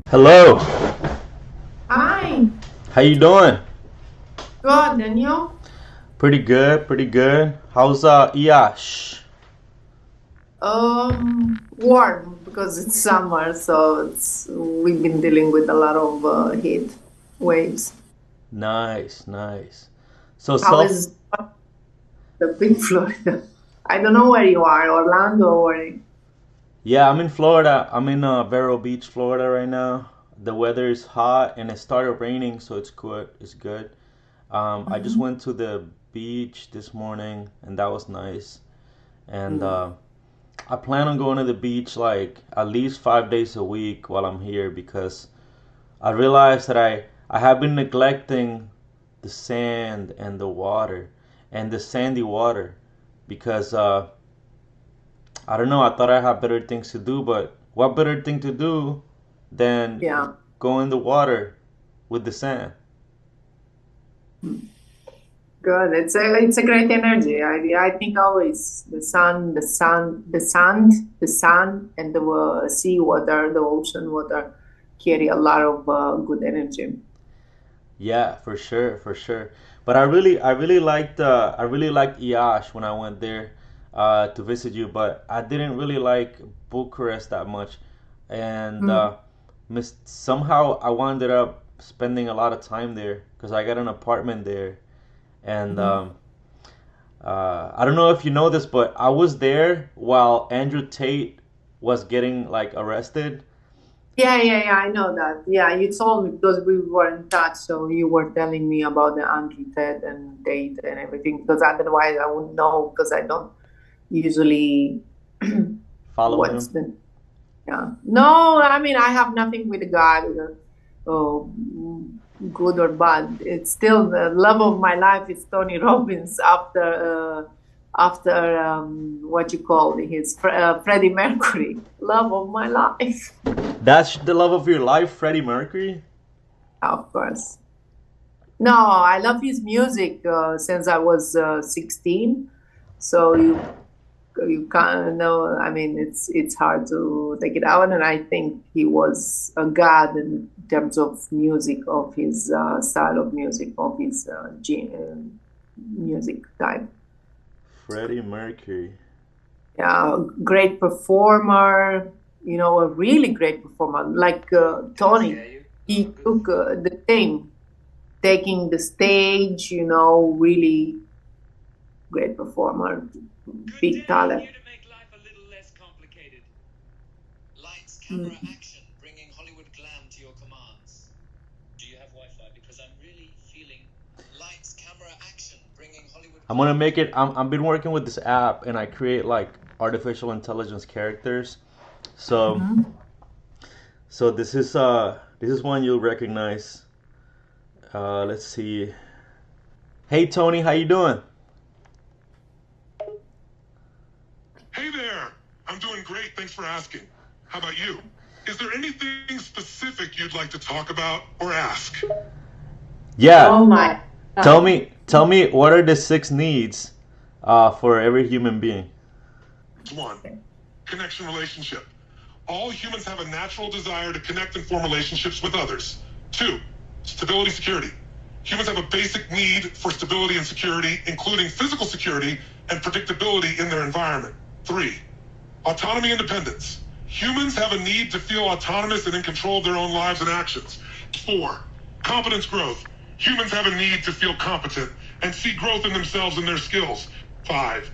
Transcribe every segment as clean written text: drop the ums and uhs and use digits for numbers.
Hello. Hi, How you doing? good, and you? Pretty good, pretty good. How's Iash? Warm because it's summer, so we've been dealing with a lot of heat waves. Nice, nice. So How self is the big Florida? I don't know where you are, Orlando or Yeah, I'm in Florida. I'm in Vero Beach, Florida right now. The weather is hot and it started raining, so it's good. It's good. I just Mhm. went to the beach this morning and that was nice. And Mm. I plan on going to the beach like at least 5 days a week while I'm here because I realized that I have been neglecting the sand and the water and the sandy water because I don't know. I thought I had better things to do, but what better thing to do than Yeah. go in the water with the sand? Mm. Good. It's a great energy. I think always the sun, and the sea water, the ocean water carry a lot of good energy. Yeah, for sure, for sure. But I really liked Iash when I went there to visit you, but I didn't really like Bucharest that much, and Mm. somehow I wound up spending a lot of time there because I got an apartment there, and Mhm. I don't know if you know this, but I was there while Andrew Tate was getting like arrested. Yeah, I know that. Yeah, you told me because we were in touch, so you were telling me about the Andrew Ted and date and everything. Because otherwise, I wouldn't know because I don't usually. Follow What's him. the Yeah. No, I mean, I have nothing with the guy, oh, good or bad. It's still the love of my life is Tony Robbins after what you call Freddie Mercury. Love of my life, That's the love of your life, Freddie Mercury. of course. No, I love his music since I was 16. So you can't know. I mean, it's hard to take it out, and I think he was a god in terms of music, of his style of music, of his music type. Freddie Mercury. Yeah, great performer. A really great performer, like Tony. He took the thing, taking the stage. Really great performer, Good big day. talent. Here to make life a little less complicated. Lights, camera, Mm. action, bringing Hollywood glam to your commands. Do you have Wi-Fi? Because I'm really feeling lights, camera, action, bringing Hollywood I'm gonna glam to make your it. I've been commands. working with this app, and I create like artificial intelligence characters. So, Mhm. this is one you'll recognize. Let's see. Hey Tony, how you doing? Hey there! I'm doing great, thanks for asking. How about you? Is there anything specific you'd like to talk about or ask? Yeah. Oh my God. Tell me what are the six needs for every human being? One, connection relationship. All humans have a natural desire to connect and form relationships with others. Two, stability security. Humans have a basic need for stability and security, including physical security and predictability in their environment. Three, autonomy and independence. Humans have a need to feel autonomous and in control of their own lives and actions. Four, competence growth. Humans have a need to feel competent and see growth in themselves and their skills. Five,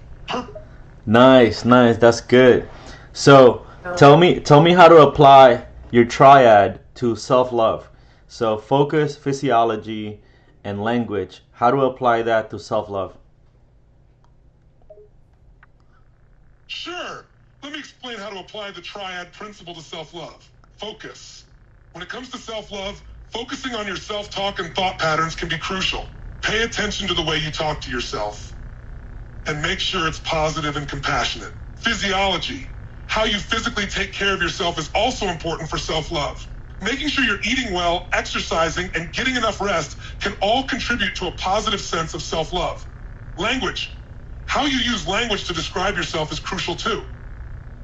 Nice, nice. That's good. So Uh, tell me how to apply your triad to self-love. So focus, physiology, and language. How to apply that to self-love. Sure. Let me explain how to apply the triad principle to self love. Focus. When it comes to self love, focusing on your self talk and thought patterns can be crucial. Pay attention to the way you talk to yourself and make sure it's positive and compassionate. Physiology. How you physically take care of yourself is also important for self love. Making sure you're eating well, exercising, and getting enough rest can all contribute to a positive sense of self love. Language. How you use language to describe yourself is crucial too.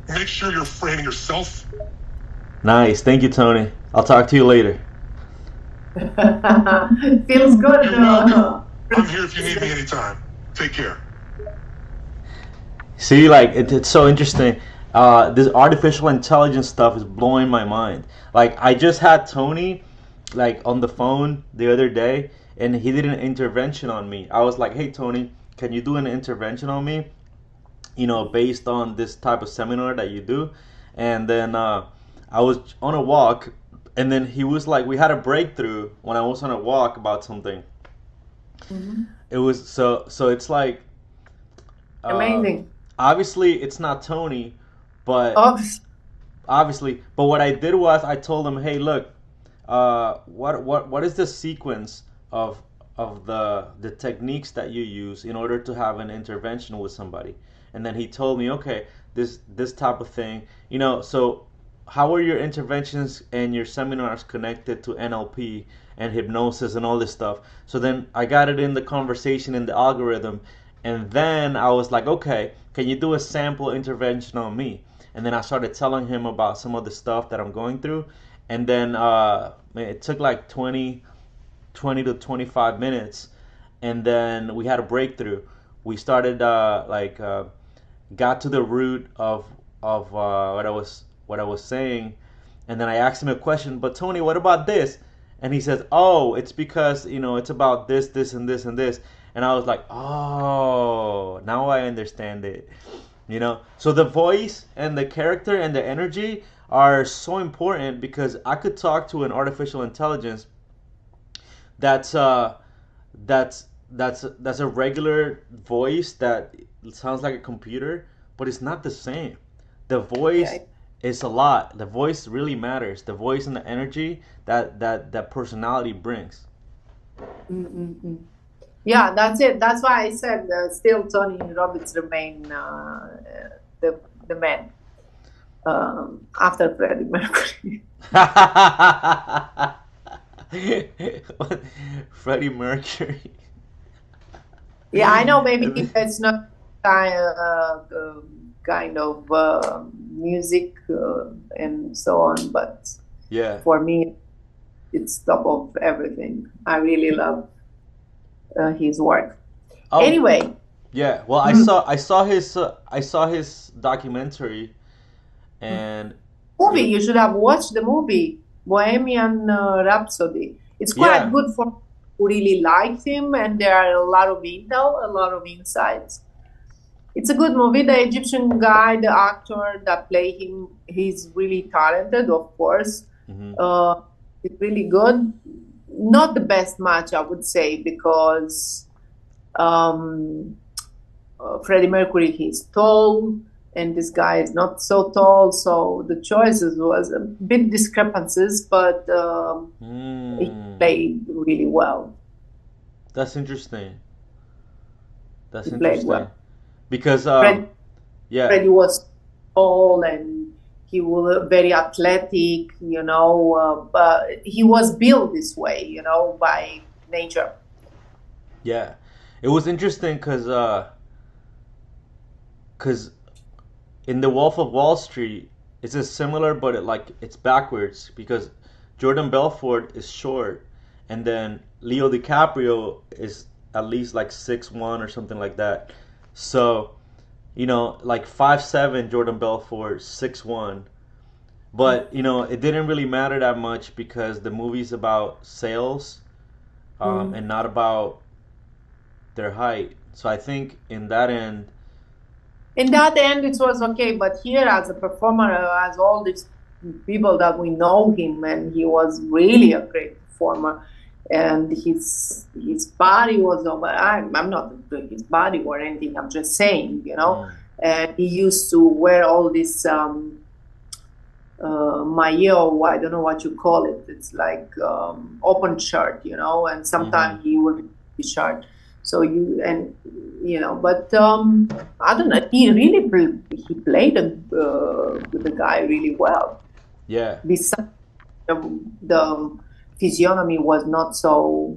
Make sure you're framing yourself. Nice. Thank you, Tony. I'll talk to you later. Feels good. You're welcome. I'm here if you need me anytime. Take care. See, like it's so interesting. This artificial intelligence stuff is blowing my mind. Like I just had Tony, like on the phone the other day, and he did an intervention on me. I was like, "Hey Tony, can you do an intervention on me? Based on this type of seminar that you do." And then I was on a walk, and then he was like, we had a breakthrough when I was on a walk about something. Mhm. It was so it's like uh, Amazing. obviously it's not Tony, but Oh, what I did was I told him, hey, look, what is the sequence of the techniques that you use in order to have an intervention with somebody? And then he told me, okay, this type of thing, so how are your interventions and your seminars connected to NLP and hypnosis and all this stuff? So then I got it in the conversation in the algorithm, and then I was like, okay, can you do a sample intervention on me? And then I started telling him about some of the stuff that I'm going through, and then it took like 20 to 25 minutes, and then we had a breakthrough. We started got to the root of what I was saying, and then I asked him a question. But Tony, what about this? And he says, "Oh, it's because it's about this, this, and this, and this." And I was like, "Oh, now I understand it." So the voice and the character and the energy are so important because I could talk to an artificial intelligence that's that's a regular voice that sounds like a computer, but it's not the same. The yeah. voice is a lot. The voice really matters. The voice and the energy that personality brings. Mm-mm-mm. Yeah, that's it. That's why I said still Tony Robbins remain the man after Freddie Mercury. Freddie Mercury. Yeah, I know. Maybe it's not kind of music and so on, but Yeah. for me, it's top of everything. I really love his work. Oh, Anyway, yeah. Well, I mm, saw I saw his documentary, and movie, it you should have watched the movie Bohemian Rhapsody. It's quite yeah. good for who really likes him, and there are a lot of intel, a lot of insights. It's a good movie. The Egyptian guy, the actor that play him, he's really talented, of course. Hmm. Uh, it's really good. Not the best match, I would say, because um, Freddie Mercury he's tall, and this guy is not so tall. So the choices was a bit discrepancies, but he Mm, played really well. that's interesting. That's He played interesting well. because Freddie, yeah, Freddie was tall and he was very athletic, but he was built this way, by nature. yeah, it was interesting because in the Wolf of Wall Street, it's a similar, but it's backwards because Jordan Belfort is short, and then Leo DiCaprio is at least like 6'1" or something like that. So like 5'7" Jordan Belfort, 6'1", but it didn't really matter that much because the movie's about sales, Mm. and not about their height. So I think in that end, In that end, it was okay, but here as a performer, as all these people that we know him, and he was really a great performer, and his body was over. I'm not doing his body or anything. I'm just saying, mm, And he used to wear all this maillot. I don't know what you call it. It's like open shirt, and hmm, sometimes he would be shirt. So but I don't know. He played the guy really well. yeah, Besides, the physiognomy was not so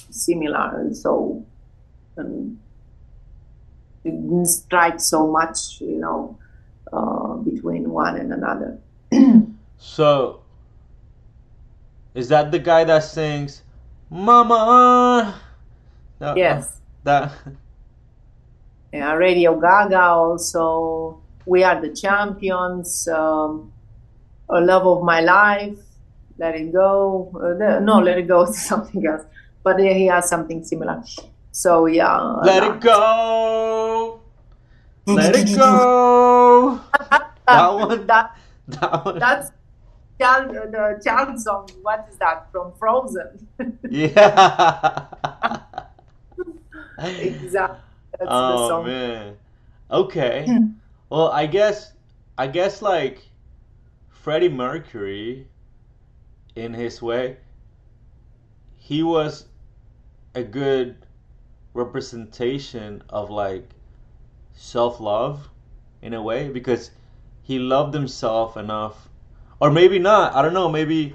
similar, and so um, it didn't strike so much, between one and another. so Is that the guy that sings Mama? Yes. That Yeah, Radio Gaga also. We Are the Champions. A Love of My Life. Let It Go. No, Let It Go is something else. But he has something similar. So yeah, a Let it lot. go. Let it go. That one. That That one. that's the child song. What is that from Frozen? Yeah. Exactly. That's the Oh song. man. Okay. Well, I guess like Freddie Mercury in his way, he was a good representation of like self-love in a way because he loved himself enough, or maybe not, I don't know, maybe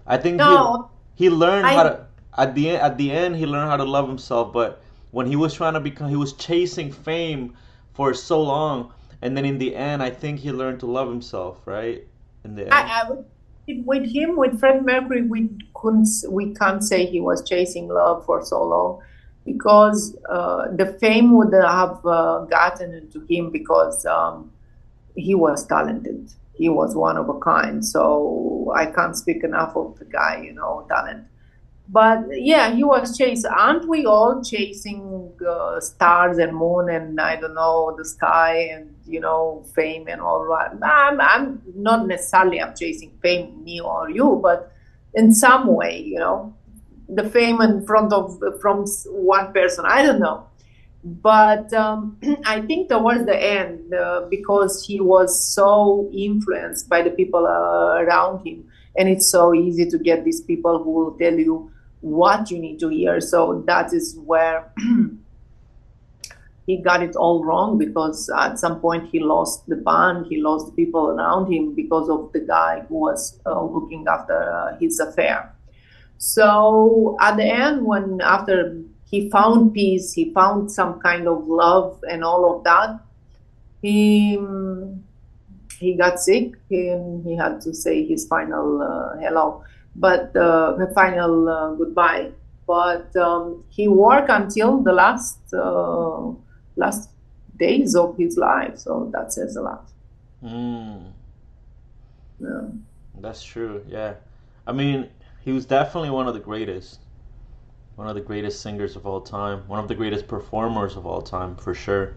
I think No, he learned how I to at the end he learned how to love himself, but when he was trying to become, he was chasing fame for so long, and then in the end I think he learned to love himself, right? In the end. I would with him with Freddie Mercury we can't say he was chasing love for so long because the fame would have gotten into him because he was talented. He was one of a kind. So I can't speak enough of the guy, talent. But yeah, he was chasing. Aren't we all chasing stars and moon and I don't know the sky and fame and all that? I'm not necessarily I'm chasing fame, me or you, but in some way, the fame in front of from one person. I don't know, but I think towards the end, because he was so influenced by the people around him, and it's so easy to get these people who will tell you what you need to hear. So that is where he got it all wrong because at some point he lost the band, he lost the people around him because of the guy who was looking after his affair. So at the end, when after he found peace, he found some kind of love and all of that, he he got sick and he had to say his final hello, but final goodbye. But he worked until the last days of his life, so that says a lot. Mm, Yeah. that's true. Yeah. I mean, he was definitely one of the greatest singers of all time, one of the greatest performers of all time, for sure.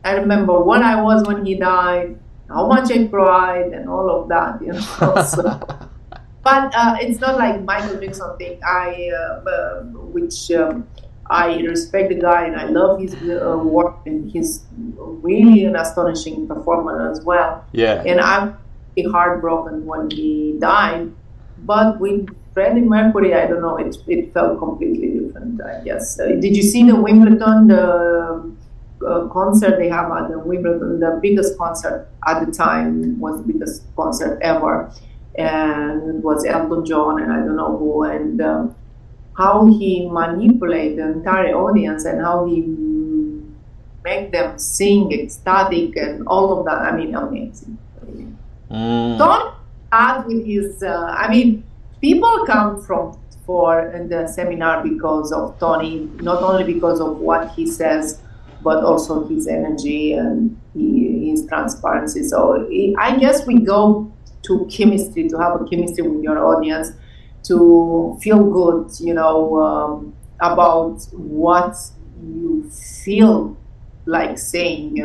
I remember what I was when he died, how much I cried, and all of that, So, but it's not like Michael Jackson thing. Which I respect the guy and I love his work and he's really an astonishing performer as well. Yeah. And I'm really heartbroken when he died. But with Freddie Mercury, I don't know, it felt completely different, I guess. Did you see the Wimbledon, the concert they have at the Wimbledon? The biggest concert at the time was the biggest concert ever. And it was Elton John and I don't know who. And how he manipulated the entire audience and how he make them sing ecstatic and all of that. I mean, amazing. Don't start with his. I mean, people come from for in the seminar because of Tony, not only because of what he says, but also his energy and his transparency. So I guess we go to chemistry to have a chemistry with your audience to feel good, about what you feel like saying,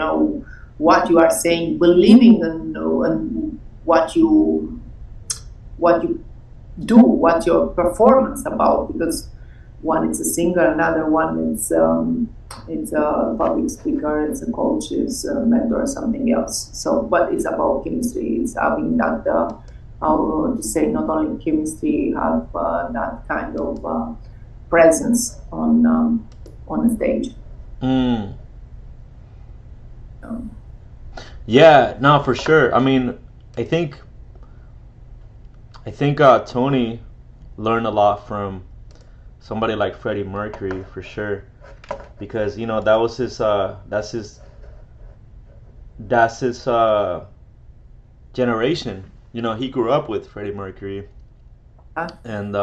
what you are saying, believing in what you do, what your performance about. Because one is a singer, another one is it's a public speaker, it's a coach, it's a mentor, something else. So, but it's about chemistry. It's having that. How to say, not only chemistry, have that kind of presence on a stage. Mm. Um, Yeah, no, for sure. I mean, I think Tony learned a lot from somebody like Freddie Mercury for sure, because that was his that's his generation. He grew up with Freddie Mercury, and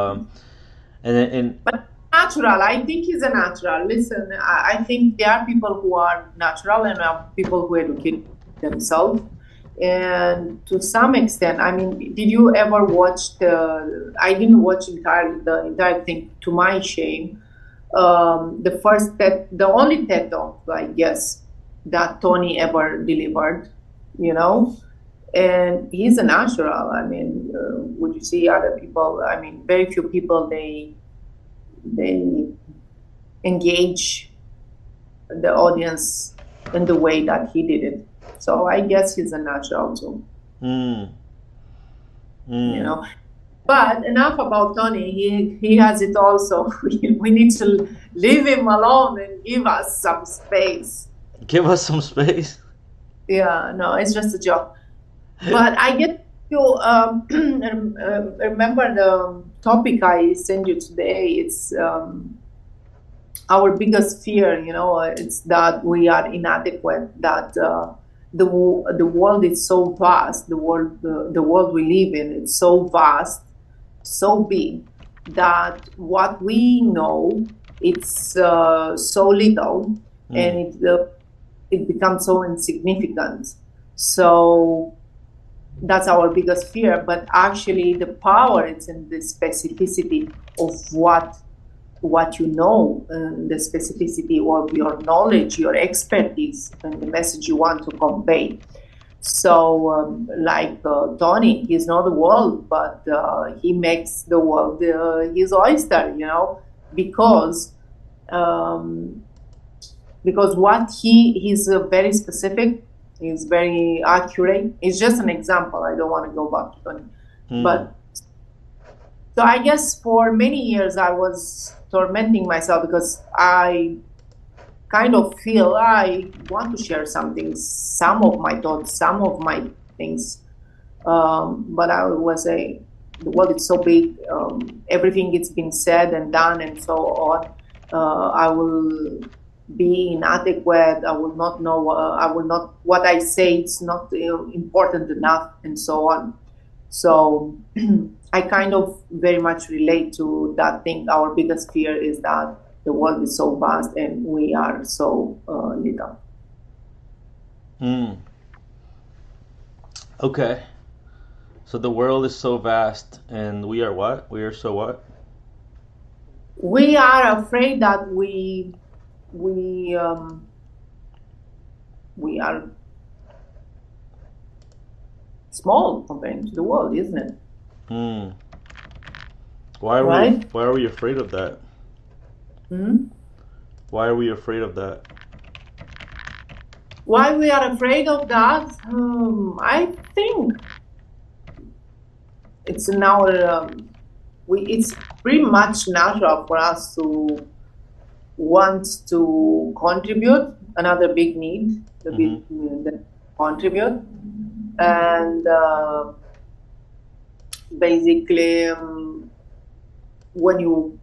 and But natural, I think he's a natural. Listen, I think there are people who are natural and are people who educate themselves. And to some extent, I mean, did you ever watch the? I didn't watch the entire thing. To my shame, the only TED talk, I guess, that Tony ever delivered. You know, and he's a natural. I mean, would you see other people? I mean, very few people they engage the audience in the way that he did it. So I guess he's a natural too, mm, you mm. know. But enough about Tony. He has it also. We need to leave him alone and give us some space. Give us some space. Yeah, no, it's just a joke. But I get you remember the topic I sent you today. It's our biggest fear, you know, it's that we are inadequate, that the world is so vast, the world we live in, it's so vast, so big, that what we know, it's so little, and Mm, it becomes so insignificant. So that's our biggest fear. But actually, the power is in the specificity of what you know, and the specificity of your knowledge, your expertise, and the message you want to convey. So, like Tony, he's not the world, but he makes the world his oyster, you know, because um, what he's very specific, he's very accurate. It's just an example. I don't want to go back to Tony, mm, but so I guess for many years I was tormenting myself because I kind of feel I want to share something, some of my thoughts, some of my things. But I was say the world is so big, everything it's been said and done and so on. I will be inadequate. I will not know. I will not. What I say it's not important enough, and so on. So I kind of very much relate to that thing. Our biggest fear is that the world is so vast and we are so little. mm. Okay. So the world is so vast, and we are what? We are so what? We are afraid that we we are small compared to the world, isn't it? Mm. Right? Why are we afraid of that? Hmm? Why are we afraid of that? Why we are afraid of that? I think it's in our it's pretty much natural for us to want to contribute. Another big need, the big Mm-hmm. the contribute, and basically when you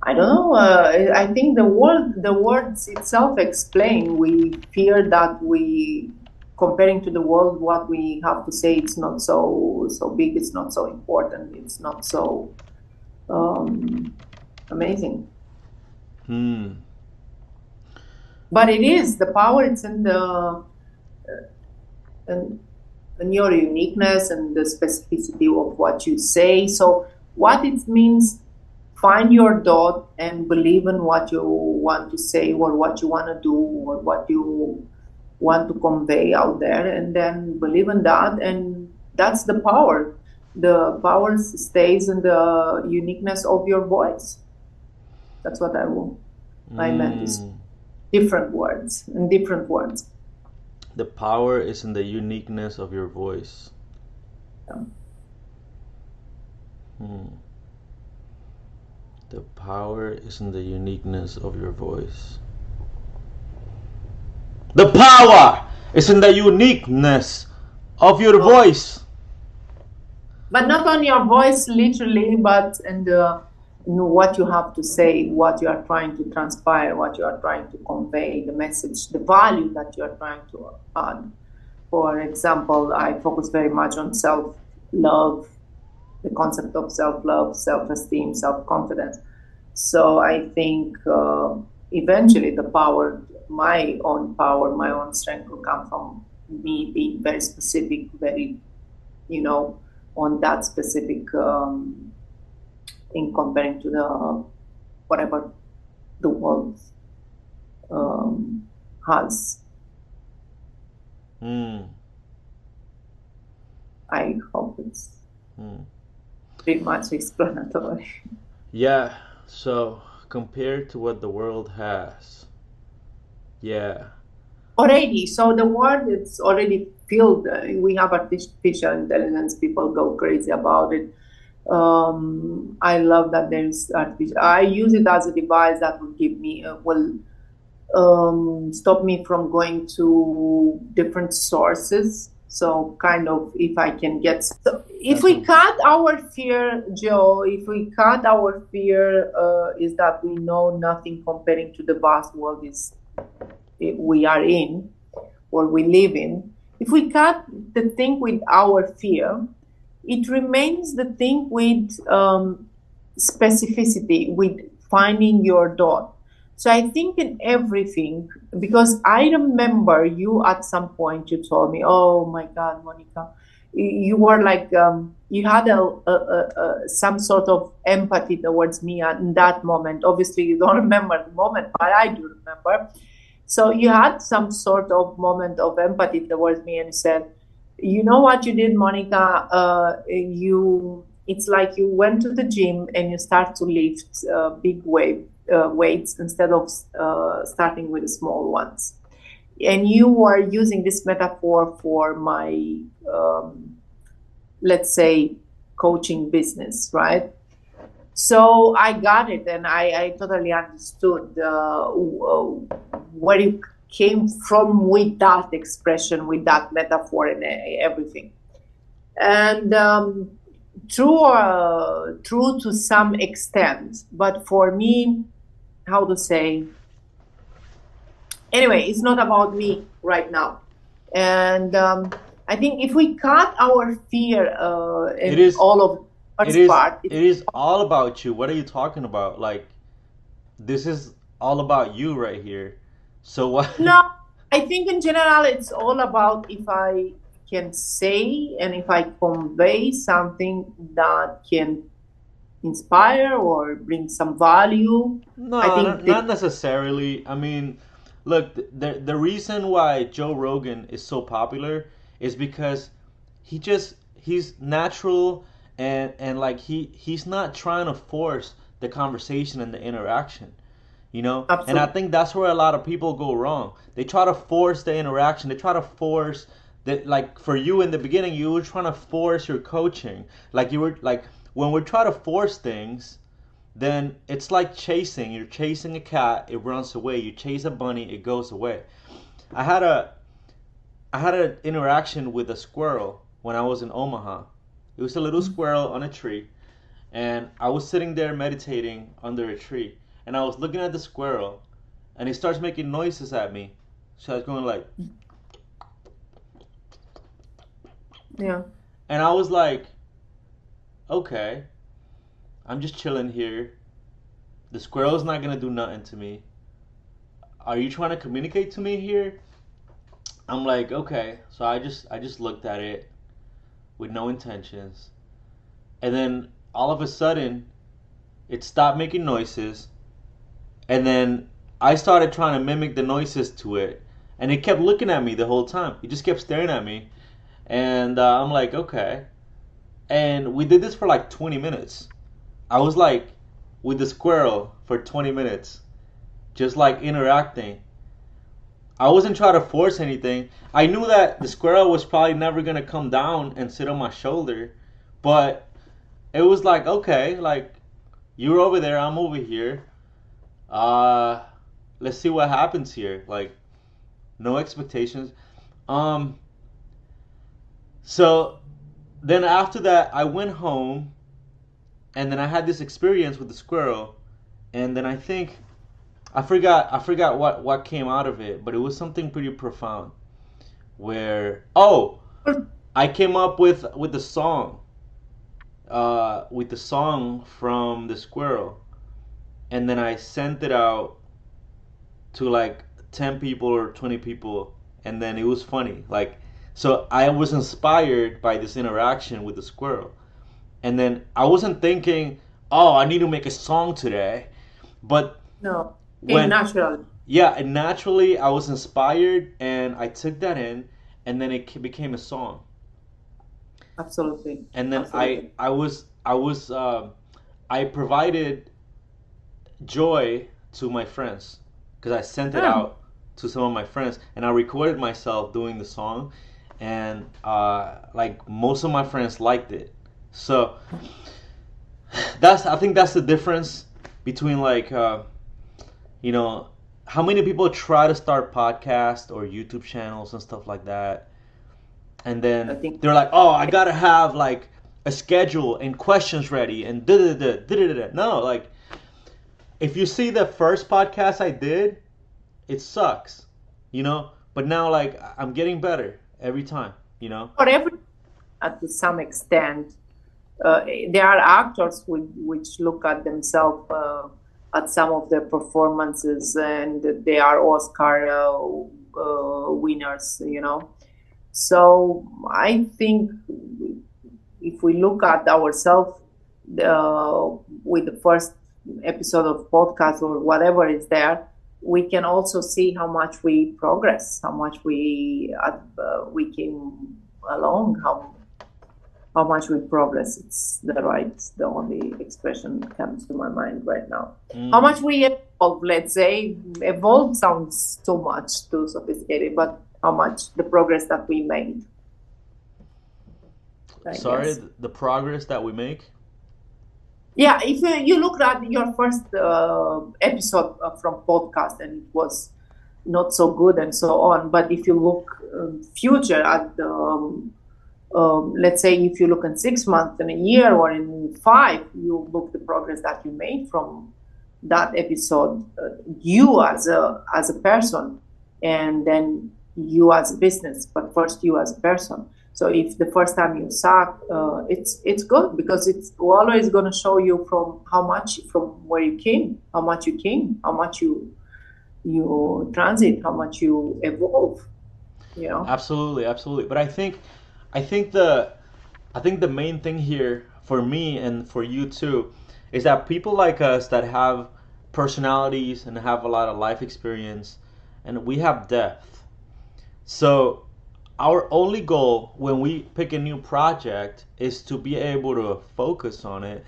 I don't know. I think the words itself explain. We fear that comparing to the world, what we have to say, it's not so big. It's not so important. It's not so amazing. Hmm. But it is the power. It's in in, in your uniqueness and the specificity of what you say. So what it means. Find your dot and believe in what you want to say or what you want to do or what you want to convey out there, and then believe in that, and that's the power. The power stays in the uniqueness of your voice. That's what I meant is Mm. different words and different words. The power is in the uniqueness of your voice. Yeah. Hmm. The power is in the uniqueness of your voice. The power is in the uniqueness of your voice. But not on your voice literally, but in what you have to say, what you are trying to transpire, what you are trying to convey, the message, the value that you are trying to add. For example, I focus very much on self-love, the concept of self-love, self-esteem, self-confidence. So I think eventually the power, my own strength will come from me being very specific, very, you know, on that specific thing comparing to the whatever the world has. Mm, I hope it's mm. pretty much explanatory. Yeah, so compared to what the world has, yeah. Already, so the world is already filled. We have artificial intelligence. People go crazy about it. I love that there's artificial. I use it as a device that will give me will stop me from going to different sources. So kind of if I can get, so if That's we a cut our fear, Joe, if we cut our fear, is that we know nothing comparing to the vast world is we are in or we live in. If we cut the thing with our fear, it remains the thing with specificity, with finding your dot. So I think in everything, because I remember you at some point you told me, "Oh my God, Monica, you were like you had some sort of empathy towards me in that moment." Obviously, you don't remember the moment, but I do remember. So you had some sort of moment of empathy towards me, and you said, "You know what you did, Monica? You it's like you went to the gym and you start to lift big weights instead of starting with the small ones." And you were using this metaphor for my, let's say, coaching business, right? So I got it, and I totally understood where you came from with that expression, with that metaphor, and everything. And true to some extent, but for me, how to say? Anyway, it's not about me right now, and I think if we cut our fear it in is all of the it first is part, it's it is all about you. What are you talking about? Like this is all about you right here. So what no, I think in general it's all about if I can say and if I convey something that can inspire or bring some value. I No, think not necessarily. I mean, look, the reason why Joe Rogan is so popular is because he's natural and like he's not trying to force the conversation and the interaction, you know? And I absolutely. think that's where a lot of people go wrong. They try to force the interaction. They try to force that like for you in the beginning you were trying to force your coaching. Like you were like when we try to force things then it's like chasing. You're chasing a cat, it runs away. You chase a bunny, it goes away. I had a I had an interaction with a squirrel when I was in Omaha. It was a little squirrel on a tree, and I was sitting there meditating under a tree, and I was looking at the squirrel, and he starts making noises at me. So I was going like, Yeah. and I was like, okay, I'm just chilling here. The squirrel's not gonna do nothing to me. Are you trying to communicate to me here? I'm like, okay. So I just looked at it with no intentions. And then all of a sudden it stopped making noises. And then I started trying to mimic the noises to it. And it kept looking at me the whole time. It just kept staring at me. And I'm like, okay. And we did this for like 20 minutes. I was like with the squirrel for 20 minutes, just like interacting. I wasn't trying to force anything. I knew that the squirrel was probably never gonna come down and sit on my shoulder, but it was like okay, like you're over there, I'm over here. Uh, let's see what happens here. Like no expectations. Um, so then after that, I went home, and then I had this experience with the squirrel, and then I forgot what came out of it, but it was something pretty profound. Where I came up with the song. with the song from the squirrel, and then I sent it out to like 10 people or 20 people, and then it was funny. Like, so I was inspired by this interaction with the squirrel, and then I wasn't thinking, oh, I need to make a song today, but No, came when natural. yeah, and naturally I was inspired, and I took that in, and then it became a song. Absolutely, And then absolutely. I provided joy to my friends because I sent it Hmm. out to some of my friends, and I recorded myself doing the song, and like most of my friends liked it. So that's I think that's the difference between like you know how many people try to start podcasts or YouTube channels and stuff like that, and I then think they're like, oh, I gotta have like a schedule and questions ready and da da da da da da. No, like if you see the first podcast I did, it sucks, But now, like, I'm getting better every time. for every to some extent, there are actors which look at themselves at some of their performances, and they are Oscar winners. So I think if we look at ourselves with the first episode of podcast or whatever is there, we can also see how much we progress, how much we came along, how much we progress. It's the only expression that comes to my mind right now. How Mm. much we evolve, let's say. Evolve sounds too much, too sophisticated, but how much the progress that we made, I Sorry, guess. the progress that we make. Yeah, if you look at your first episode from podcast and it was not so good and so on, but if you look future at let's say if you look in 6 months, in a year, or in five, you look the progress that you made from that episode, you as a person, and then you as a business, but first you as a person. So if the first time you suck, it's good because it's always going to show you from where you came, how much you transit, how much you evolve. You know. Absolutely, absolutely. But I think the main thing here for me and for you too is that people like us that have personalities and have a lot of life experience and we have depth. So our only goal when we pick a new project is to be able to focus on it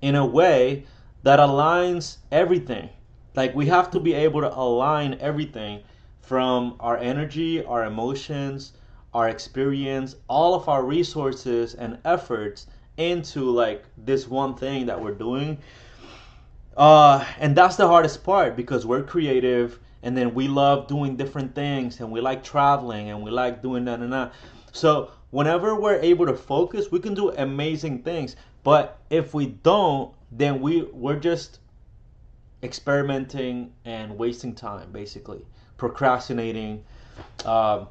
in a way that aligns everything. Like we have to be able to align everything from our energy, our emotions, our experience, all of our resources and efforts into like this one thing that we're doing. And that's the hardest part because we're creative and then we love doing different things and we like traveling and we like doing that and that. So whenever we're able to focus, we can do amazing things. But if we don't, then we're just experimenting and wasting time, basically procrastinating. Um,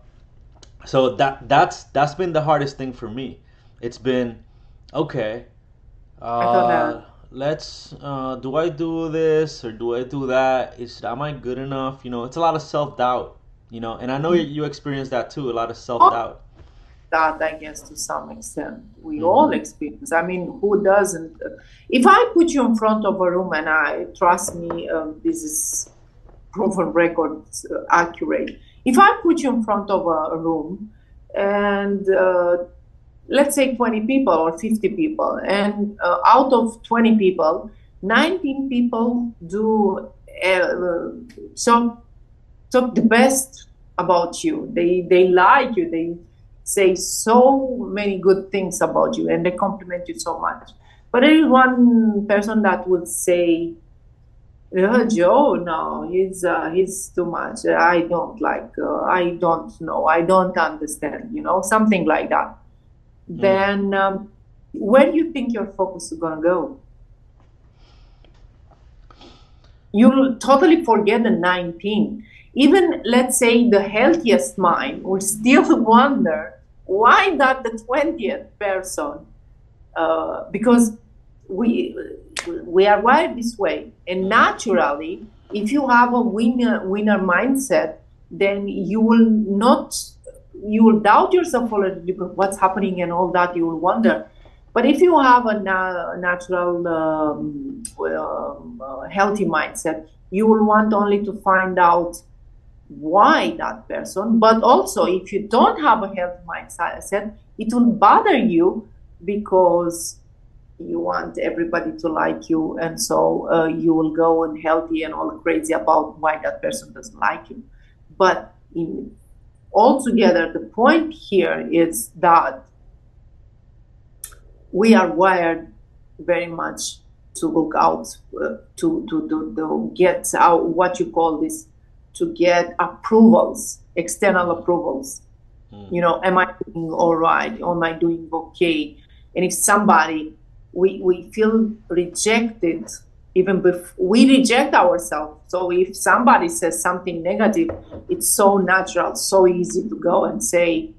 so that's been the hardest thing for me. It's been okay. I thought Let's do I do this or do I do that? Is am I good enough? It's a lot of self doubt. And I know you experience that too. A lot of self all doubt. that, I guess, to some extent. We all Mm-hmm. experience. I mean, who doesn't? If I put you in front of a room, and I trust me, this is proven records accurate. If I put you in front of a room, and let's say 20 people or 50 people, and out of 20 people, 19 people do so talk the best about you. They like you. They say so many good things about you, and they compliment you so much. But there is one person that would say, Joe, no, he's too much. I don't like. I don't know. I don't understand. Something like that. Mm. Then where do you think your focus is gonna go? You'll totally forget the 19. Even let's say the healthiest mind will still wonder why not the 20th person. because we we are wired this way, and naturally, if you have a winner mindset, then you will not, you will doubt yourself a little bit, what's happening and all that. You will wonder. But if you have a natural, healthy mindset, you will want only to find out why that person. But also, if you don't have a healthy mindset, it will bother you because you want everybody to like you, and so you will go unhealthy and all crazy about why that person doesn't like you. But altogether, the point here is that we are wired very much to look out, to get out, what you call this, to get approvals, external approvals. You know, am I doing all right? Am I doing okay? And if somebody, we feel rejected, even before we reject ourselves. So if somebody says something negative, it's so natural, so easy to go and say,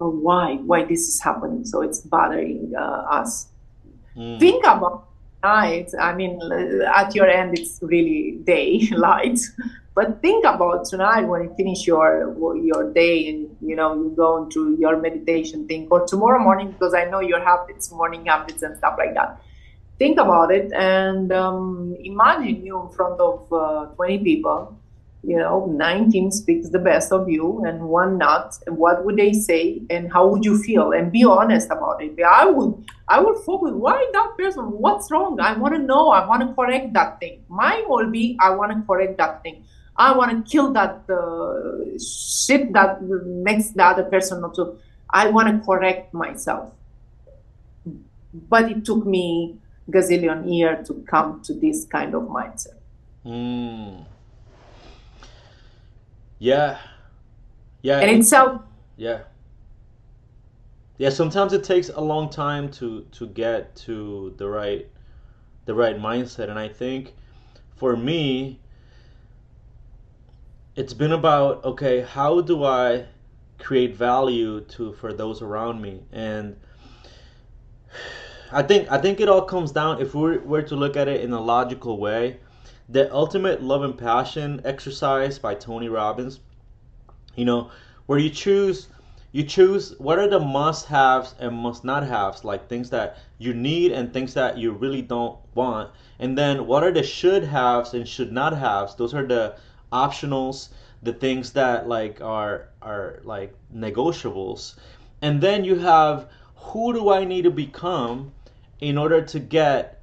oh, why this is happening? So it's bothering us. Think about night. I mean, at your end, it's really daylight. But think about tonight when you finish your day, and you know you go into your meditation thing, or tomorrow morning, because I know your habits, morning habits and stuff like that. Think about it, and imagine you in front of 20 people. You know, 19 speaks the best of you and one not. And what would they say, and how would you feel? And be honest about it. I would focus, why that person? What's wrong? I want to know. I want to correct that thing. Mine will be, I want to correct that thing. I want to kill that shit that makes the other person not to. I want to correct myself. But it took me gazillion years to come to this kind of mindset. Yeah. Yeah. And it's self. Yeah. Yeah, sometimes it takes a long time to get to the right mindset, and I think for me it's been about, okay, how do I create value to for those around me? And I think it all comes down, if we were to look at it in a logical way, the ultimate love and passion exercise by Tony Robbins, you know, where you choose what are the must haves and must not haves, like things that you need and things that you really don't want, and then what are the should haves and should not haves, those are the optionals, the things that like are like negotiables. And then you have, who do I need to become in order to get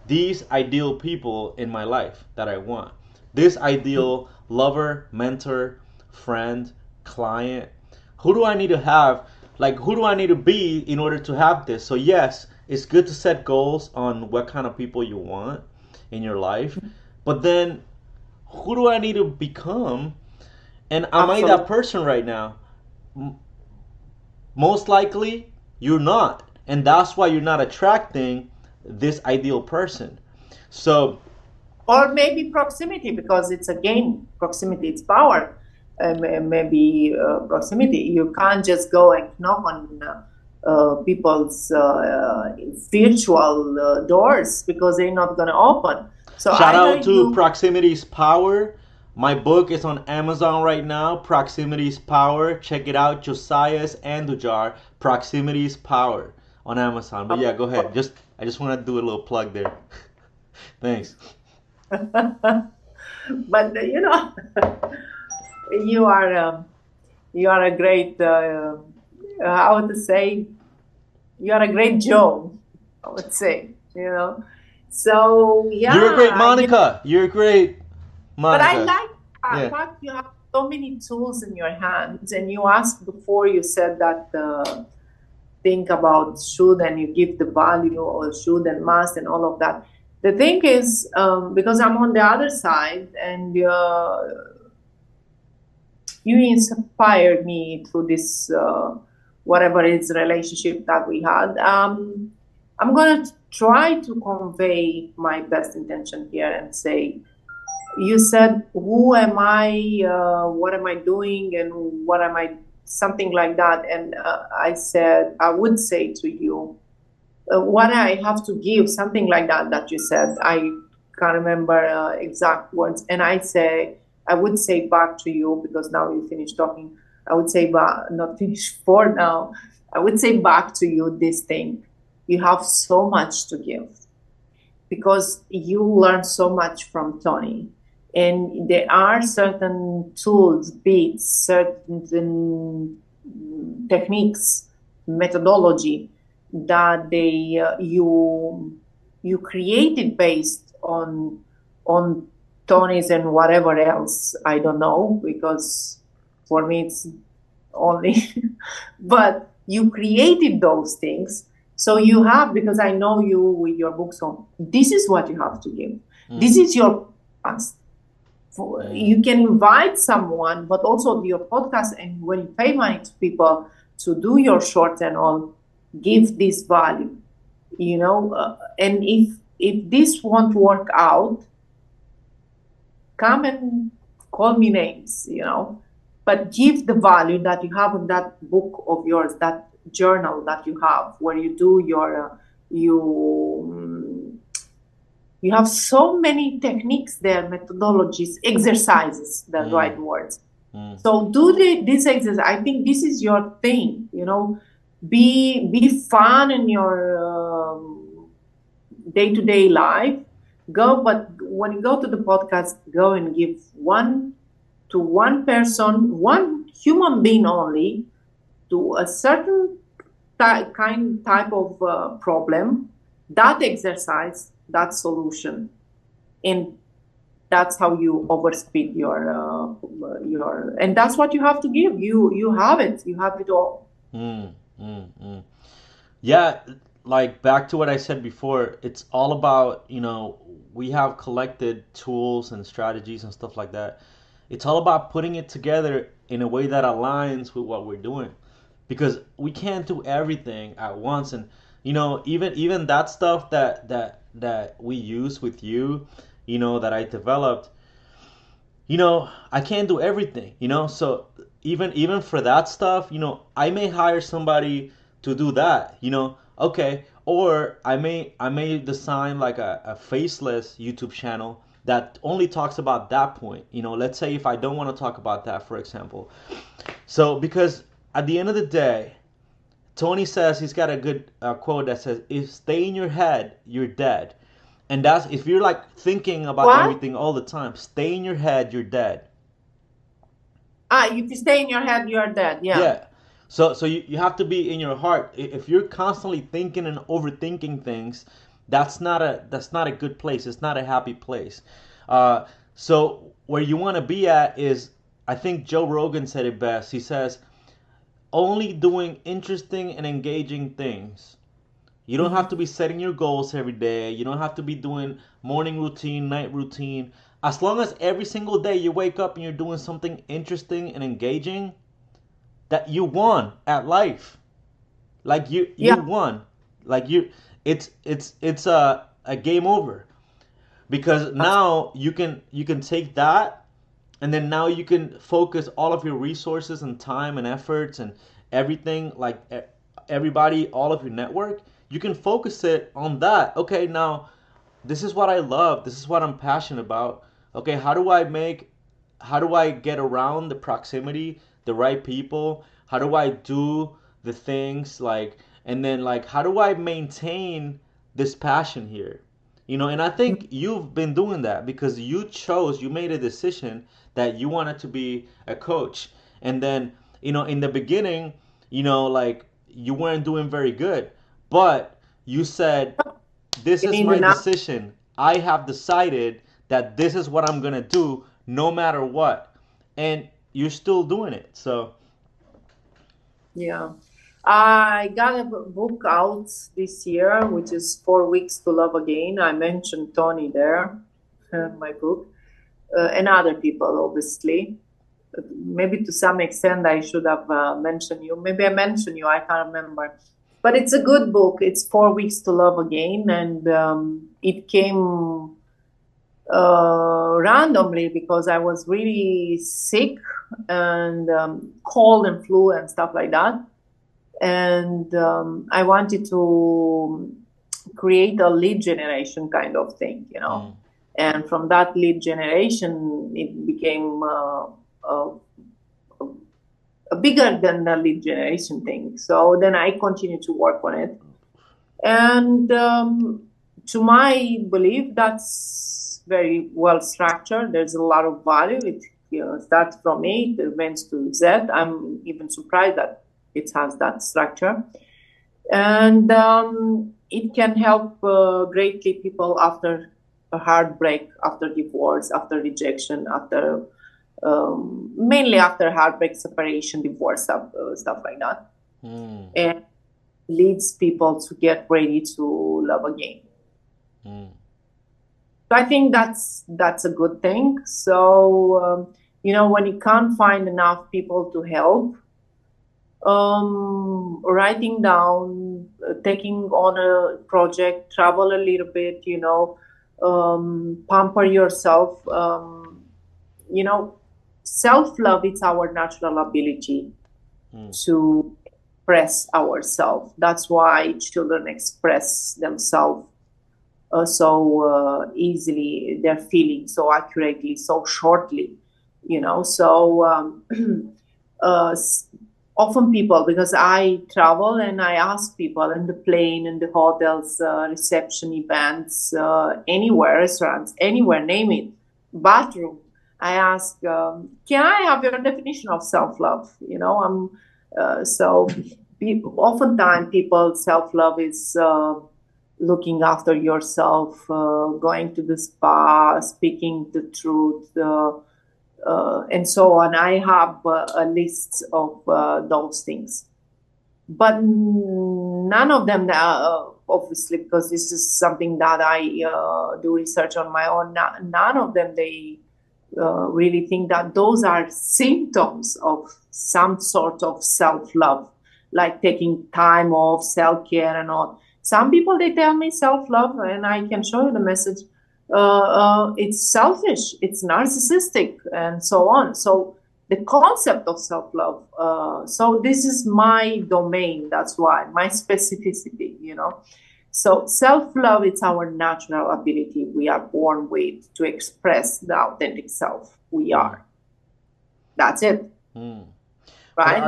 these ideal people in my life that I want, this ideal lover, mentor, friend, client. Who do I need to have? Like, who do I need to be in order to have this? So, yes, it's good to set goals on what kind of people you want in your life. But then, who do I need to become? And am I that Absolutely. person right now? Most likely, you're not. And that's why you're not attracting this ideal person. So, Or maybe proximity, because it's a game. Proximity, it's power. Maybe proximity. You can't just go and knock on people's virtual doors, because they're not going to open. So shout either out to you, Proximity's Power. My book is on Amazon right now. Proximity's Power. Check it out. Josias and Dujar. Proximity's Power on Amazon. But yeah, go ahead. I just want to do a little plug there. Thanks. but you know, you are you are a great, how to say, you are a great Joe, I would say, you know. So You're a great yeah, Monica. You're a great but I Monica. like that Yeah. fact you have so many tools in your hands. And you asked before, you said that think about should, and you give the value, or should and must and all of that. The thing is, because I'm on the other side, and you inspired me through this whatever is relationship that we had. I'm gonna try to convey my best intention here and say, you said, who am I, what am I doing, and what am I, something like that. And I said, I would say to you, what I have to give, something like that you said. I can't remember exact words. And I would say back to you, because now you finished talking. I would say back, not finish for now. I would say back to you this thing. You have so much to give, because you learn so much from Tony. And there are certain tools, beats, certain techniques, methodology that you created based on Tony's and whatever else. I don't know, because for me it's only but you created those things. So you have, because I know you with your books, so this is what you have to give. This is your past. You can invite someone, but also your podcast, and when you pay money to people to do your short and all, give this value, and if this won't work out, come and call me names, but give the value that you have in that book of yours, that journal that you have, where you do your you have so many techniques there, methodologies, exercises, the right words. So do this exercise. I think this is your thing, be fun in your day-to-day life. But when you go to the podcast, go and give one person, one human being only, to a certain type of problem, that exercise, that solution, and that's how you overspeed your and that's what you have to give. You have it all. Yeah, like back to what I said before, it's all about, we have collected tools and strategies and stuff like that. It's all about putting it together in a way that aligns with what we're doing, because we can't do everything at once. And even that stuff that we use with you, that I developed, I can't do everything, so even for that stuff, I may hire somebody to do that, okay, or I may design like a faceless YouTube channel that only talks about that point, let's say if I don't want to talk about that, for example. So because at the end of the day, Tony says, he's got a good quote that says, if stay in your head, you're dead. And that's, if you're like thinking about What? everything all the time, stay in your head, you're dead. If you stay in your head, you are dead. Yeah. Yeah. So you have to be in your heart. If you're constantly thinking and overthinking things, that's not a good place. It's not a happy place. So where you want to be at is, I think Joe Rogan said it best. He says, only doing interesting and engaging things. You don't have to be setting your goals every day. You don't have to be doing morning routine, night routine. As long as every single day you wake up and you're doing something interesting and engaging, that you won at life. Like you Yeah. won. Like it's a game over, because now you can take that, and then now you can focus all of your resources and time and efforts and everything, like everybody, all of your network, you can focus it on that. Okay, now this is what I love, this is what I'm passionate about. Okay, how do I get around the proximity, the right people? How do I do the things, like, and then like how do I maintain this passion here? And I think you've been doing that, because you made a decision that you wanted to be a coach. And then, in the beginning, like, you weren't doing very good, but you said, this You is need my enough. decision. I have decided that this is what I'm going to do no matter what. And you're still doing it. So, Yeah. I got a book out this year, which is 4 Weeks to Love Again. I mentioned Tony there in my book, and other people, obviously. Maybe to some extent I should have mentioned you. Maybe I mentioned you, I can't remember. But it's a good book. It's 4 Weeks to Love Again, and it came randomly because I was really sick and cold and flu and stuff like that. And I wanted to create a lead generation kind of thing, you know. And from that lead generation, it became a bigger than the lead generation thing. So then I continued to work on it. And to my belief, that's very well structured. There's a lot of value. It starts from A, it went to Z. I'm even surprised that it has that structure. And it can help greatly people after a heartbreak, after divorce, after rejection, after mainly after heartbreak, separation, divorce, stuff like that. And leads people to get ready to love again. So I think that's a good thing. So when you can't find enough people to help, writing down, taking on a project, travel a little bit, pamper yourself. Self-love is our natural ability to express ourselves. That's why children express themselves so easily, their feelings so accurately, so shortly, So often people, because I travel and I ask people in the plane, in the hotels, reception events, anywhere, restaurants, anywhere, name it, bathroom. I ask, can I have your definition of self-love? Oftentimes people, self-love is looking after yourself, going to the spa, speaking the truth, and so on. I have a list of those things. But none of them, obviously, because this is something that I do research on my own, none of them, they really think that those are symptoms of some sort of self-love, like taking time off, self-care and all. Some people, they tell me self-love, and I can show you the message. It's selfish, it's narcissistic, and so on. So the concept of self-love, so this is my domain, that's why, my specificity, So self-love, it's our natural ability we are born with to express the authentic self we are. That's it. Right? But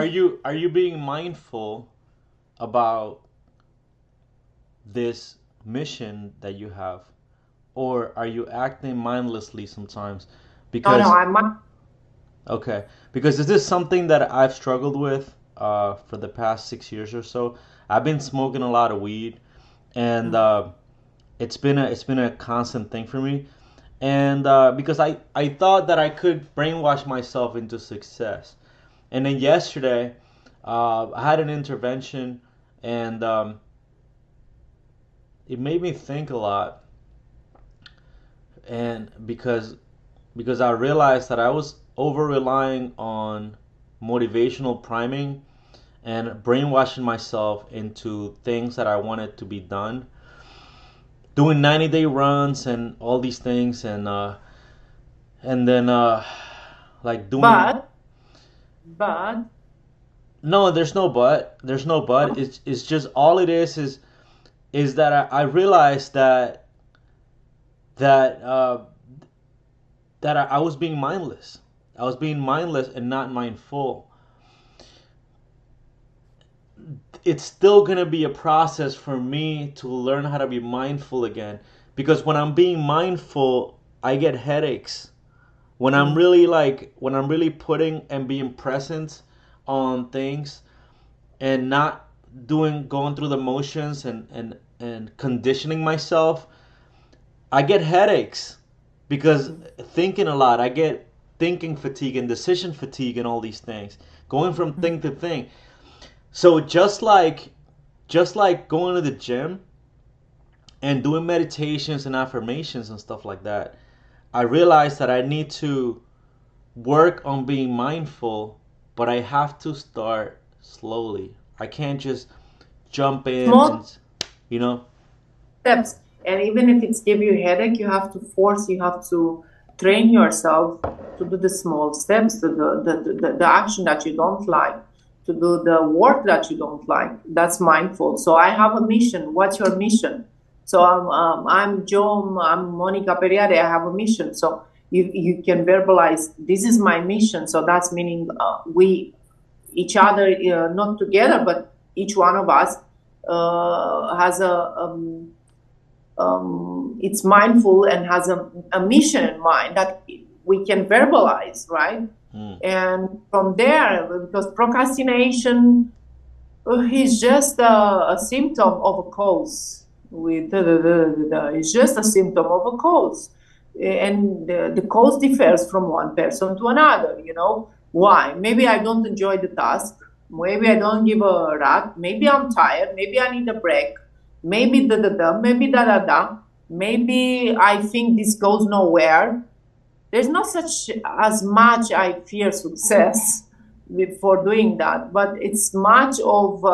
are you being mindful about this mission that you have, or are you acting mindlessly sometimes? Because no, I'm okay, because this is something that I've struggled with for the past 6 years or so. I've been smoking a lot of weed, and it's been a constant thing for me. And because I thought that I could brainwash myself into success, and then yesterday I had an intervention, and it made me think a lot, and because I realized that I was over relying on motivational priming and brainwashing myself into things that I wanted to be done, doing 90-day runs and all these things, and then like doing. But No, there's no but. There's no but. It's just all it is that I realized that I was being mindless. I was being mindless and not mindful. It's still gonna be a process for me to learn how to be mindful again, because when I'm being mindful, I get headaches. When I'm really putting and being present on things and not going through the motions and conditioning myself, I get headaches because thinking a lot. I get thinking fatigue and decision fatigue and all these things, going from thing to thing. So just like going to the gym and doing meditations and affirmations and stuff like that, I realized that I need to work on being mindful, but I have to start slowly. I can't just jump in small and steps. And even if it's give you a headache, you have to train yourself to do the small steps, the action that you don't like, to do the work that you don't like. That's mindful. So I have a mission. What's your mission? So I'm Joe, I'm Monica Periare, I have a mission. So you can verbalize, this is my mission. So that's meaning we, each other, not together, but each one of us has it's mindful and has a mission in mind that we can verbalize, right? Mm. And from there, because procrastination is just a symptom of a cause. It's just a symptom of a cause, and the cause differs from one person to another. Why? Maybe I don't enjoy the task. Maybe I don't give a rat. Maybe I'm tired. Maybe I need a break. Maybe da da da. Maybe da da da. Maybe I think this goes nowhere. There's not such as much I fear success for doing that, but it's much of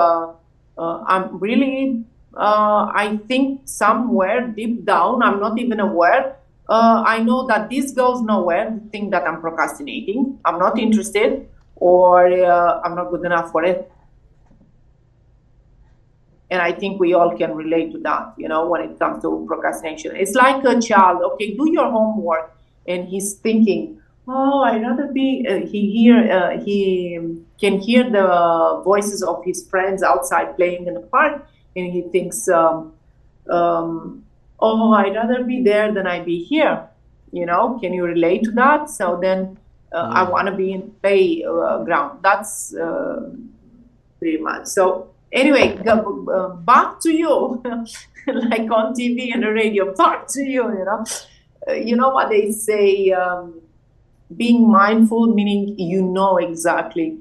I'm really I think somewhere deep down I'm not even aware. I know that this goes nowhere. The thing that I'm procrastinating, I'm not interested, or I'm not good enough for it. And I think we all can relate to that, when it comes to procrastination. It's like a child, okay, do your homework, and he's thinking, oh, I'd rather be. He can hear the voices of his friends outside playing in the park, and he thinks, oh, I'd rather be there than I be here. Can you relate to that? So then, I Mm. want to be in playground. That's pretty much. So anyway, back to you, like on TV and the radio. Back to you. You know what they say. Being mindful, meaning you know exactly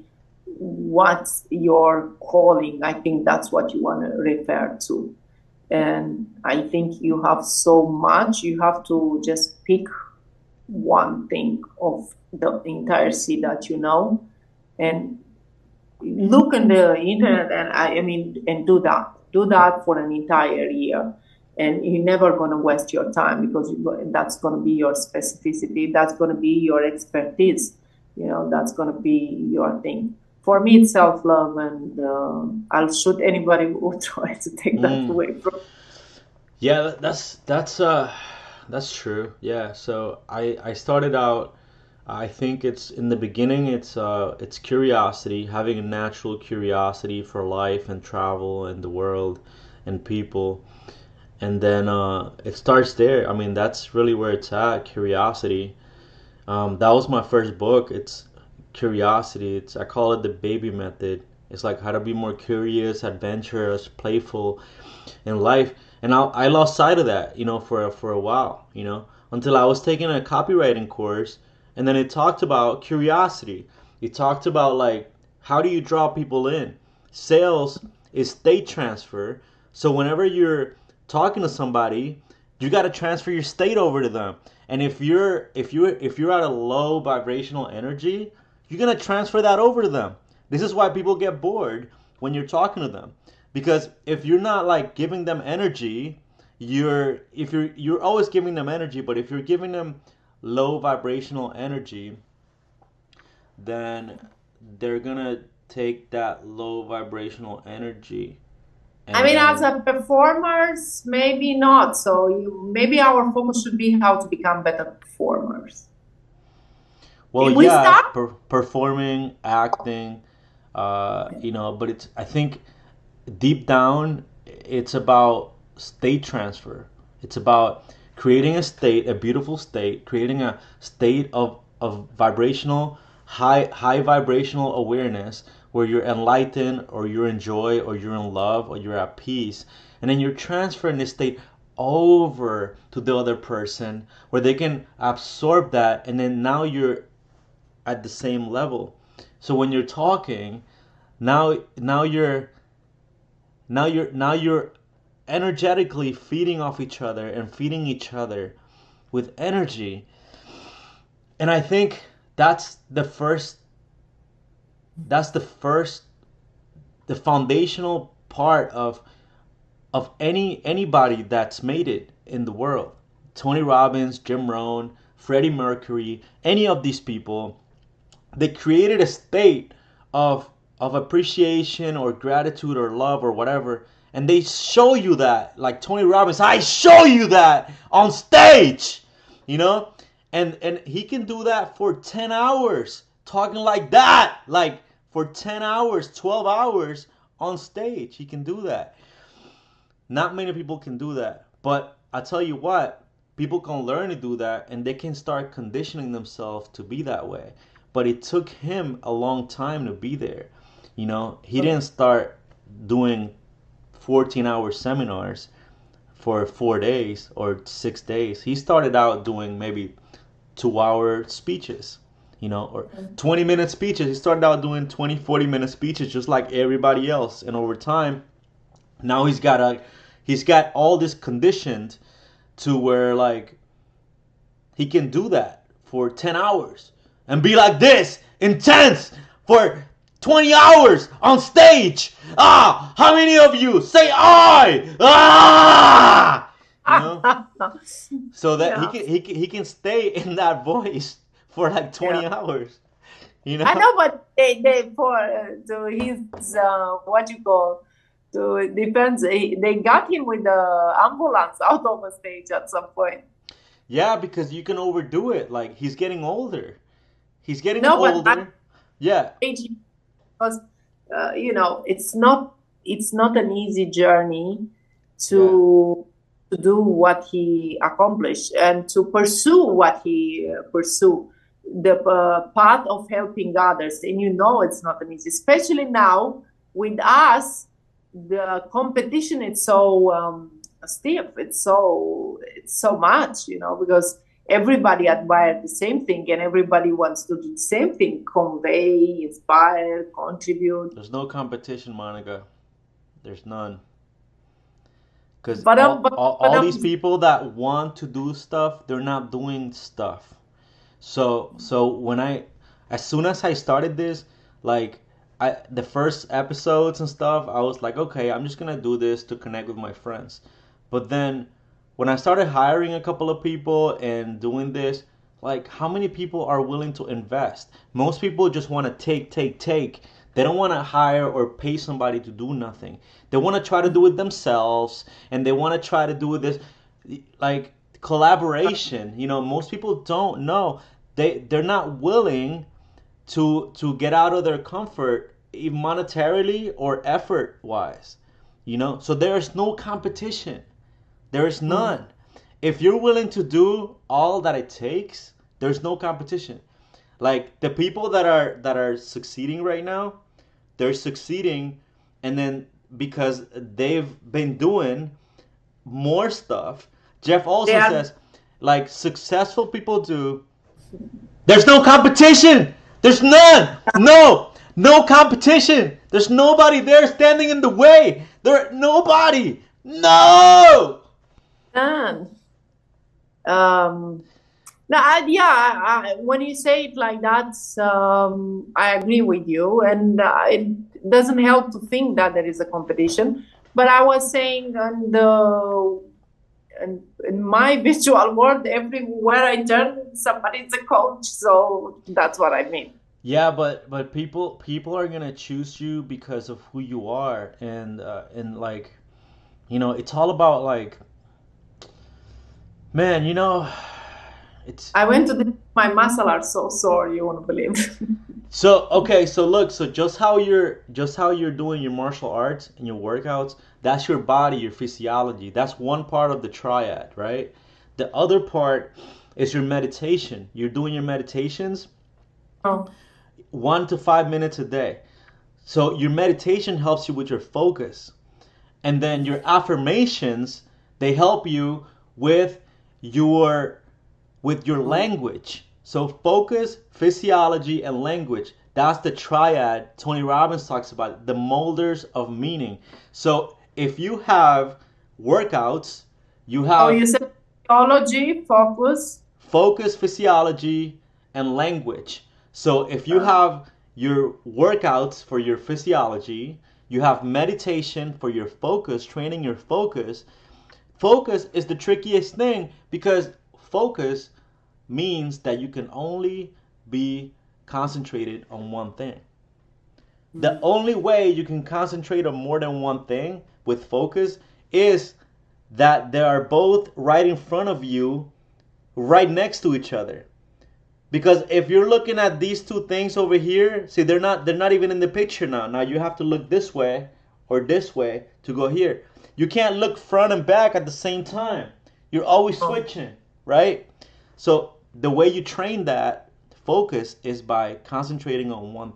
what's your calling. I think that's what you want to refer to. And I think you have so much. You have to just pick one thing of the entire sea that and look on the internet, and I mean, and do that for an entire year, and you're never going to waste your time, because that's going to be your specificity, that's going to be your expertise, that's going to be your thing. For me, it's self-love, and I'll shoot anybody who tries to take that Mm. away from. Yeah, that's true. Yeah. So I started out. I think it's in the beginning. It's curiosity, having a natural curiosity for life and travel and the world and people, and then it starts there. I mean, that's really where it's at. Curiosity. That was my first book. It's curiosity. I call it the baby method. It's like how to be more curious, adventurous, playful in life. And I lost sight of that, for a while, until I was taking a copywriting course, and then it talked about curiosity. It talked about like how do you draw people in. Sales is state transfer. So whenever you're talking to somebody, you got to transfer your state over to them. And if you're at a low vibrational energy, you're gonna transfer that over to them. This is why people get bored when you're talking to them, because if you're not like giving them energy, you're always giving them energy, but if you're giving them low vibrational energy, then they're gonna take that low vibrational energy, I and mean, as then a performers, maybe not. So maybe our focus should be how to become better performers. well, We yeah, start. performing, acting, but it's, I think, deep down, it's about state transfer. It's about creating a beautiful state, creating a state of vibrational, high vibrational awareness, where you're enlightened, or you're in joy, or you're in love, or you're at peace. And then you're transferring this state over to the other person, where they can absorb that, and then now you're at the same level. So when you're talking, now you're energetically feeding off each other and feeding each other with energy. And I think that's the first the foundational part of anybody that's made it in the world. Tony Robbins, Jim Rohn, Freddie Mercury, any of these people, they created a state of appreciation or gratitude or love or whatever, And they show you that, like Tony Robbins, I show you that on stage, you know? And he can do that for 10 hours, talking like that, like for 10 hours, 12 hours on stage. He can do that. Not many people can do that. But I tell you what, people can learn to do that and they can start conditioning themselves to be that way. But it took him a long time to be there. You know, he didn't start doing 14-hour seminars for 4 days or 6 days. He started out doing maybe 2-hour speeches, you know, or 20-minute speeches. He started out doing 20, 40-minute speeches just like everybody else. And over time, now he's got all this conditioned to where like he can do that for 10 hours and be like this intense for 20 hours on stage. Ah, how many of you say I? Ah, you know, so that Yeah. he can stay in that voice for like 20 Yeah. hours, you I know. know, but they for to his what you call to depends. They got him with the ambulance out of the stage at some point. Yeah, because you can overdo it. Like he's getting older. He's getting No, but at older. Yeah, age because it's not an easy journey yeah. to do what he accomplished and to pursue what he pursue the path of helping others, and it's not an easy, especially now with us. The competition is so stiff, it's so much, because everybody admires the same thing and everybody wants to do the same thing, convey, inspire, contribute. There's no competition, Monica. There's none. Because But all these people that want to do stuff, they're not doing stuff. So when as soon as I started this, like the first episodes and stuff, I was like, okay, I'm just gonna do this to connect with my friends. But then when I started hiring a couple of people and doing this, like how many people are willing to invest? Most people just want to take, take, take. They don't want to hire or pay somebody to do nothing. They want to try to do it themselves, and they want to try to do this like collaboration. You know, most people don't know, they're not willing to get out of their comfort, even monetarily or effort wise. You know, so there is no competition. There is none. If you're willing to do all that it takes, there's no competition. Like the people that are succeeding right now, they're succeeding, and then because they've been doing more stuff. Jeff they also are says, like successful people do, there's no competition. There's none. No competition. There's nobody there standing in the way. Nobody. No. done. Um, no, when you say it like that, I agree with you, and it doesn't help to think that there is a competition. But I was saying, in my virtual world, everywhere I turn, somebody's a coach. So that's what I mean. Yeah, but people are gonna choose you because of who you are, and like it's all about like, man, it's I went to my muscles are so sore, you won't believe. so okay. So look, so just how you're doing your martial arts and your workouts, that's your body, your physiology. That's one part of the triad, right? The other part is your meditation. You're doing your meditations Oh, 1 to 5 minutes a day. So your meditation helps you with your focus. And then your affirmations, they help you with your with your language. So focus, physiology, and language. That's the triad Tony Robbins talks about, the molders of meaning. So if you have workouts, you oh, have you said theology, focus. focus, physiology, and language. So if you Uh, have your workouts for your physiology, you have meditation for your focus, training your focus. Focus is the trickiest thing because focus means that you can only be concentrated on one thing. The only way you can concentrate on more than one thing with focus is that they are both right in front of you, right next to each other. Because if you're looking at these two things over here, see, they're not even in the picture now. Now you have to look this way or this way to go here. You can't look front and back at the same time. You're always Oh, switching, right? So the way you train that focus is by concentrating on one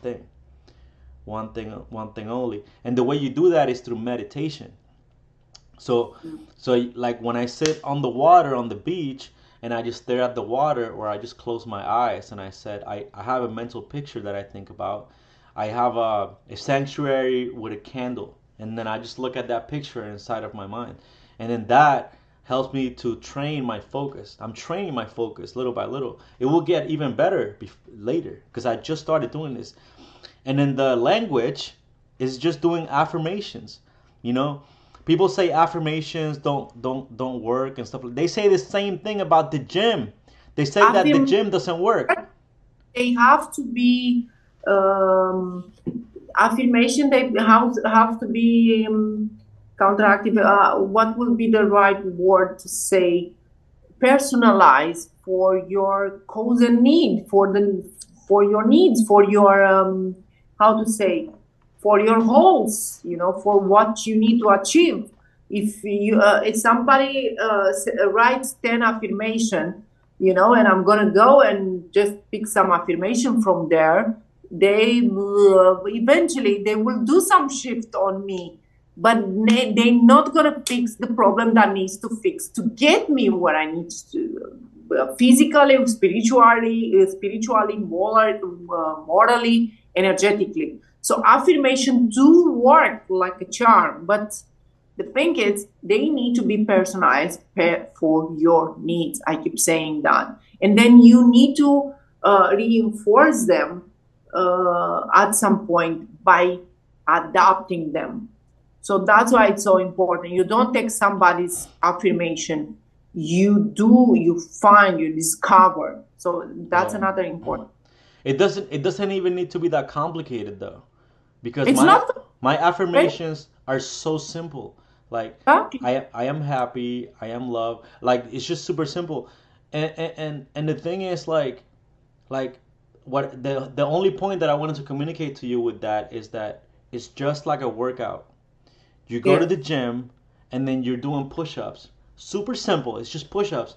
thing only. And the way you do that is through meditation. So, like when I sit on the water on the beach and I just stare at the water, or I just close my eyes and I said, I have a mental picture that I think about. I have a sanctuary with a candle, and then I just look at that picture inside of my mind, and then that helps me to train my focus. I'm training my focus little by little. It will get even better later because I just started doing this. And then the language is just doing affirmations. You know, people say affirmations don't work and stuff. They say the same thing about the gym. They say that the affirm gym doesn't work. they have to be um, affirmation. They have to be counteractive. What will be the right word to say? Personalized for your cause and need, for your needs, for your how to say, for your goals, for what you need to achieve. If somebody writes 10 affirmation, and I'm gonna go and just pick some affirmation from there, they eventually they will do some shift on me, but they're not gonna fix the problem that needs to fix to get me where I need to, physically, spiritually, morally, energetically. So affirmation do work like a charm, but the thing is they need to be personalized for your needs. I keep saying that, and then you need to reinforce them at some point by adapting them. So that's why it's so important. You don't take somebody's affirmation. You find, you discover. So that's Yeah. another important. It doesn't even need to be that complicated though, because It's my not my right. affirmations are so simple. Like Exactly. I am happy, I am loved. Like it's just super simple. And the thing is like what the only point that I wanted to communicate to you with that is that it's just like a workout. You go to Yeah. the gym and then you're doing push-ups. Super simple. It's just push-ups.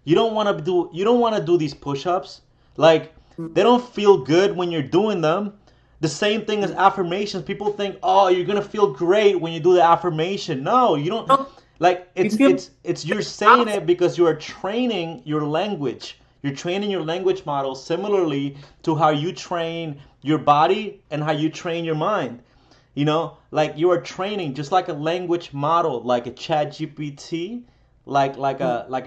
You don't want to do these push-ups. Like they don't feel good when you're doing them. The same thing as affirmations. People think, "Oh, you're going to feel great when you do the affirmation." No, you don't. No, Like you it's feel it's it's you're saying abs- it because you are training your language. You're training your language model similarly to how you train your body and how you train your mind. Like you are training just like a language model, like a chat GPT, like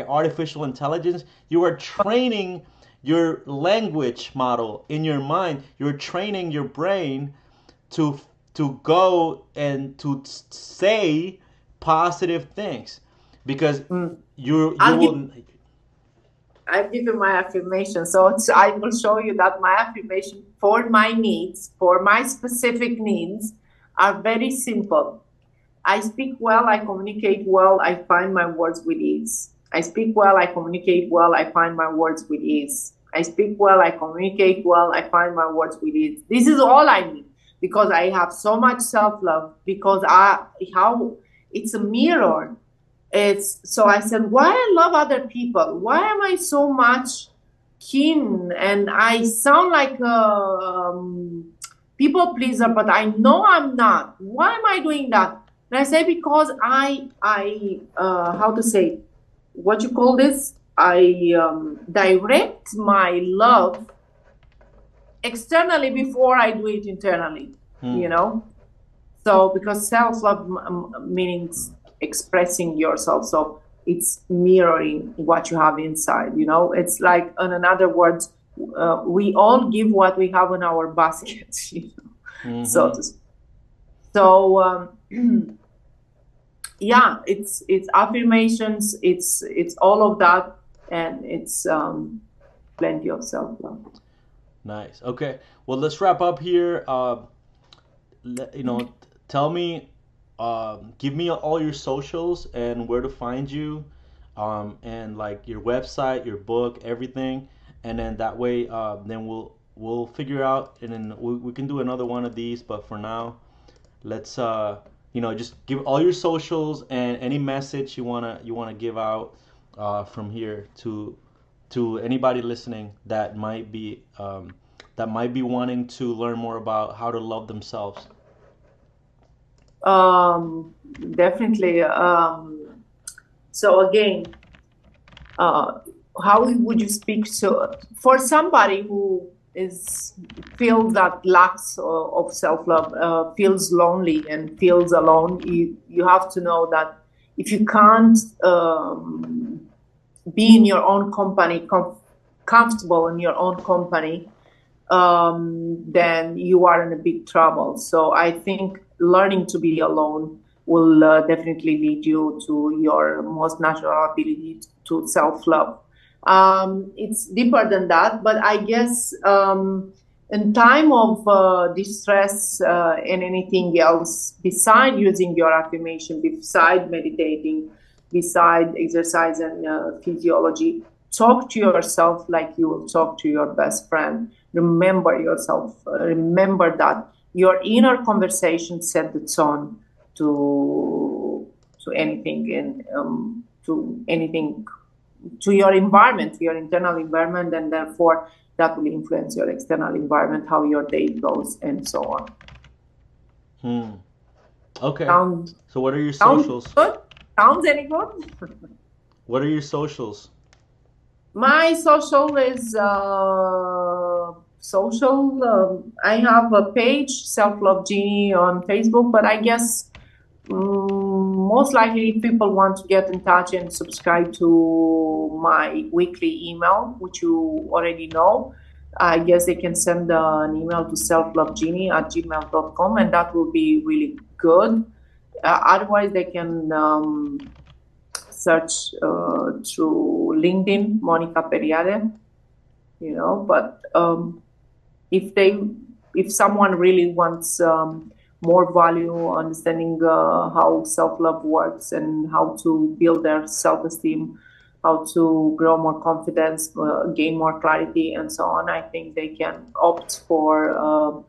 an artificial intelligence. You are training your language model in your mind. You're training your brain to to go and to say positive things because Mm. you I'll give will. I'll give you my affirmation. So I will show you that my affirmation for my needs, for my specific needs, are very simple. I speak well, I communicate well, I find my words with ease. I speak well, I communicate well, I find my words with ease. I speak well, I communicate well, I find my words with ease. This is all I need because I have so much self-love, because I how it's a mirror. It's so I said, why I love other people? Why am I so much keen? And I sound like a people pleaser, but I know I'm not. Why am I doing that? And I say because how to say, what you call this? I direct my love externally before I do it internally. You Hmm. know. So because self-love means expressing yourself, so it's mirroring what you have inside. It's like, in other words, we all give what we have in our basket. So Hmm. to speak. So yeah, it's affirmations, it's all of that, and it's plenty of self-love. Nice. Okay. Well, let's wrap up here. Tell me. give me all your socials and where to find you, and like your website, your book, everything, and then that way, then we'll figure out, and then we can do another one of these. But for now, let's just give all your socials and any message you wanna give out, from here to anybody listening that might be wanting to learn more about how to love themselves. Um, Definitely. So again, uh, how would you speak to for somebody who is feels that lacks of self-love, feels lonely and feels alone? You have to know that if you can't be in your own company, comfortable in your own company, then you are in a big trouble. So I think learning to be alone will definitely lead you to your most natural ability to self-love. It's deeper than that, but I guess in time of distress and anything else, beside using your affirmation, beside meditating, beside exercise and physiology, talk to yourself like you will talk to your best friend. Remember yourself. Remember that your inner conversation set the tone to anything and to anything, to your environment, to your internal environment, and therefore that will influence your external environment, how your day goes, and so on. Hmm. Okay. Sound So what are your sounds socials? good? Sounds any good? What are your socials? My social is social. I have a page, Self Love Genie, on Facebook, but I guess most likely if people want to get in touch and subscribe to my weekly email, which you already know, I guess they can send an email to selflovegenie@gmail.com, and that will be really good. Otherwise, they can search through LinkedIn, Monica Periade, but if someone really wants more value, understanding how self-love works and how to build their self-esteem, how to grow more confidence, gain more clarity, and so on, I think they can opt for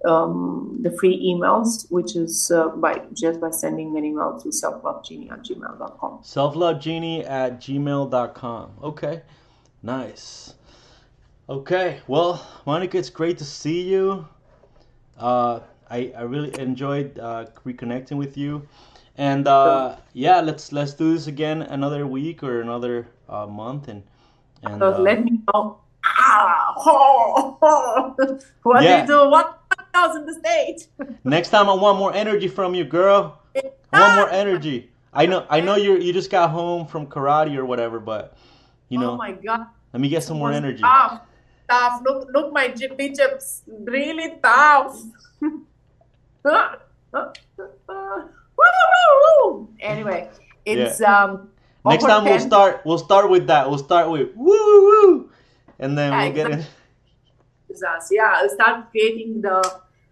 the free emails, which is by sending an email to selflovegenie@gmail.com. Selflovegenie@gmail.com. Okay. Nice. Okay. Well, Monica, it's great to see you. I really enjoyed reconnecting with you, and So, yeah, let's do this again another week or another month, and let me know. What do you yeah. do? What else in the state? Next time I want more energy from you, girl. I want more energy. I know you just got home from karate or whatever, but you Oh know, my God, let me get it some more was energy. tough. Tough. Look, my biceps really tough. Woo! Anyway, Yeah. it's Next over time we'll 10. start with that. We'll start with woo woo woo, and then Yeah, we'll get exactly. in. Yeah, I'll start creating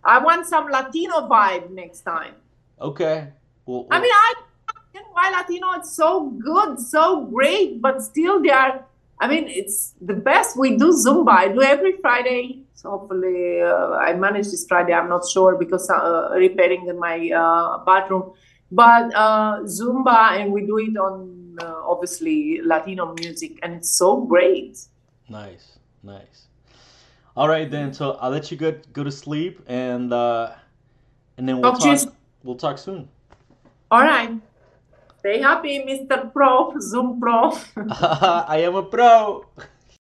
I want some Latino vibe next time. Okay. Well, I mean, well I understand why Latino is so good, so great, but still they are. I mean, it's the best. We do Zumba. I do every Friday. So hopefully, I manage this Friday. I'm not sure because repairing in my bathroom. But Zumba, and we do it on obviously Latino music, and it's so great. nice, nice. All right then. So I'll let you go to sleep, and then Talk to you soon. we'll talk soon. All right. Stay happy, Mr. Pro, Zoom Pro. I am a pro.